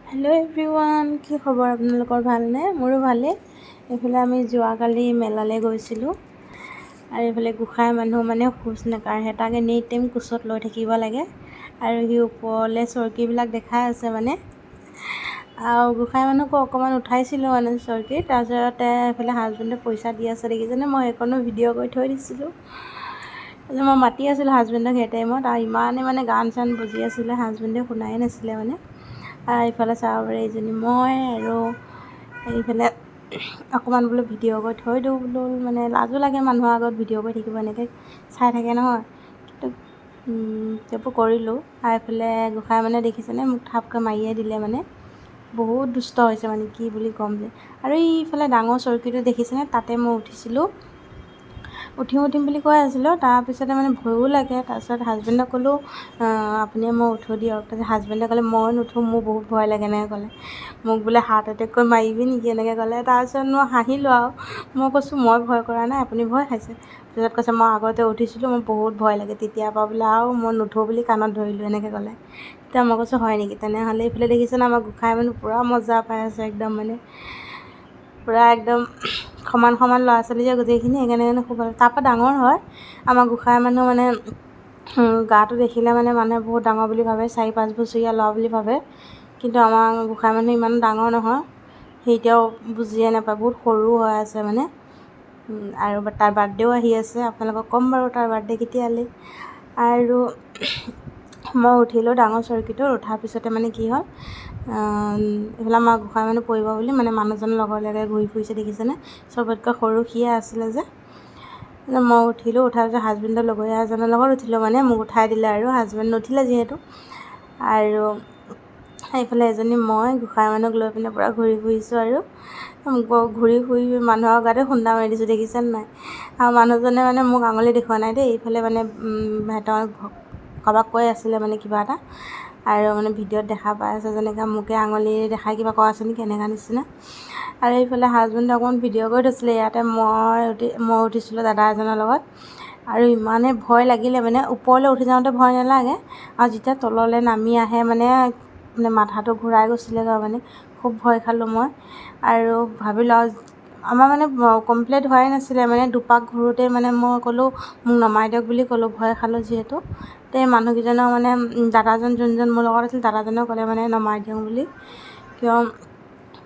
Hello' everyone, কি খবৰ আপোনালোকৰ? ভালনে? মোৰো ভালেই। এইফালে আমি যোৱাকালি মেলালৈ গৈছিলোঁ আৰু এইফালে গোঁসাই মানুহ মানে খোজ নাকাঢ়ে, তাক এনি টাইম কোচত লৈ থাকিব লাগে আৰু সি ওপৰলৈ চৰকীবিলাক দেখাই আছে মানে। আৰু গোঁসাই মানুহকো অকণমান উঠাইছিলোঁ মানে চৰকী, তাৰপিছতে এইফালে হাজবেণ্ডে পইচা দি আছে দেখিছেনে? মই সেইকণো ভিডিঅ' কৰি থৈ দিছিলোঁ। তাৰপিছত মই মাতি আছিলোঁ হাজবেণ্ডক সেই টাইমত, আৰু ইমানেই মানে গান চান বজি আছিলে, হাজবেণ্ডে শুনাই নাছিলে মানে। ইফালে চাব পাৰে এইজনী মই, আৰু এইফালে অকণমান বোলো ভিডিঅ' কৰি থৈ দিওঁ বোলো, মানে লাজো লাগে মানুহৰ আগত ভিডিঅ' কৰি থাকিব, এনেকৈ চাই থাকে নহয়। কিন্তু সেইবোৰ কৰিলোঁ। আৰু এইফালে গোঁসাই মানে দেখিছেনে, মোক থাপকৈ মাৰিয়ে দিলে মানে। বহুত দুষ্ট হৈছে মানে, কি বুলি ক'ম যে। আৰু এইফালে ডাঙৰ চৰকীটো দেখিছেনে, তাতে মই উঠিছিলোঁ। উঠিম বুলি কৈ আছিলোঁ, তাৰপিছতে মানে ভয়ো লাগে। তাৰপিছত হাজবেণ্ডক ক'লোঁ আপুনিয়ে মই উঠো দিয়ক। তাৰপিছত হাজবেণ্ডে ক'লে মই নুঠোঁ, মোৰ বহুত ভয় লাগে এনেকৈ ক'লে। মোক বোলে হাৰ্ট এটেক কৰি মাৰিবি নেকি এনেকৈ ক'লে। তাৰপিছত মই হাঁহিলোঁ আৰু মই কৈছোঁ মই ভয় কৰা নাই, আপুনি ভয় খাইছে। তাৰপিছত কৈছে মই আগতে উঠিছিলোঁ, মোৰ বহুত ভয় লাগে, তেতিয়াৰ পৰা বোলে আৰু মই নুঠোঁ বুলি কাণত ধৰিলোঁ এনেকৈ ক'লে। তেতিয়া মই কৈছোঁ হয় নেকি, তেনেহ'লে এইফালে দেখিছেনে আমাৰ গোঁসাই মানুহ পূৰা মজা পাই আছে একদম মানে, পূৰা একদম সমান ল'ৰা ছোৱালী যে গোটেইখিনি, সেইকাৰণে খুব ভাল। তাৰপৰা ডাঙৰ হয় আমাৰ গোঁসাই মানুহ মানে, গাটো দেখিলে মানে মানুহে বহুত ডাঙৰ বুলি ভাবে, 4-5 বছৰীয়া ল'ৰা বুলি ভাবে। কিন্তু আমাৰ গোঁসাই মানুহ ইমান ডাঙৰ নহয়, সি এতিয়াও বুজিয়ে নাপায়, বহুত সৰু হৈ আছে মানে। আৰু তাৰ বাৰ্থডেও আহি আছে, আপোনালোকক ক'ম বাৰু তাৰ বাৰ্থডে কেতিয়ালৈ। আৰু মই উঠিলোঁ ডাঙৰ চৰকীটোত, উঠাৰ পিছতে মানে কি হ'ল, এইফালে আমাৰ গোঁসাই মানুহ পৰিব বুলি মানে মানুহজনৰ লগৰ ঘূৰি ফুৰিছে দেখিছেনে, চবতকৈ সৰু সিয়ে আছিলে যে। মই উঠিলোঁ, উঠাৰ পিছত হাজবেণ্ডৰ লগৰীয়া এজনৰ লগত উঠিলোঁ মানে, মোক উঠাই দিলে আৰু হাজবেণ্ড নুঠিলে যিহেতু। আৰু এইফালে এজনী মই গোঁসাই মানুহক লৈ পিনে পূৰা ঘূৰি ফুৰিছোঁ, আৰু ঘূৰি ফুৰি মানুহৰ গাতে খুন্দা মাৰি দিছোঁ দেখিছেনে নাই। আৰু মানুহজনে মানে মোক আঙুলি দেখুওৱা নাই দেই, এইফালে মানে সিহঁতৰ কাৰোবাক কৈ আছিলে মানে কিবা এটা, আৰু মানে ভিডিঅ'ত দেখা পাই আছে যেনেকৈ মোকে আঙুলি দেখাই কিবা কৈ আছে নেকি এনেকুৱা নিচিনা। আৰু এইফালে হাজবেণ্ডে অকণমান ভিডিঅ' কৰি থৈছিলে, ইয়াতে মই উঠিছিলোঁ দাদা এজনৰ লগত। আৰু ইমানেই ভয় লাগিলে মানে, ওপৰলৈ উঠি যাওঁতে ভয় নালাগে, আৰু যেতিয়া তললৈ নামি আহে মানে মাথাটো ঘূৰাই গৈছিলেগৈ মানে, খুব ভয় খালোঁ মই। আৰু ভাবিলোঁ আৰু আমাৰ মানে কমপ্লিট হোৱাই নাছিলে মানে, দুপাক ঘূৰোঁতেই মানে মই ক'লোঁ মোক নমাই দিয়ক বুলি ক'লোঁ, ভয় খালোঁ যিহেতু। এই মানুহকেইজনেও মানে দাদাজন যোনজন মোৰ লগত আছিল, দাদাজনেও ক'লে মানে নমাই দিওঁ বুলি, কিয়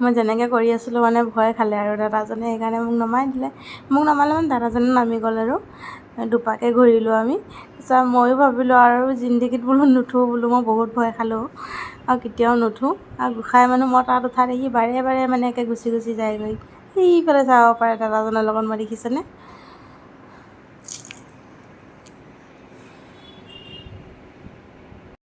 মই যেনেকৈ কৰি আছিলোঁ মানে ভয় খালে আৰু দাদাজনে, সেইকাৰণে মোক নমাই দিলে। মোক নমালে মানে দাদাজনে নামি গ'ল, আৰু দুপাকে ঘূৰিলোঁ আমি। তাৰপিছত ময়ো ভাবিলোঁ আৰু জিন্দগীত বোলো নুঠোঁ বোলো, মই বহুত ভয় খালোঁ আৰু কেতিয়াও নুঠোঁ। আৰু গোঁসাই মানুহ মই তাত উঠা দেখি বাৰে বাৰে মানে একে গুচি যায়গৈ। সেইফালে চাব পাৰে দাদাজনৰ লগত মই দেখিছেনে।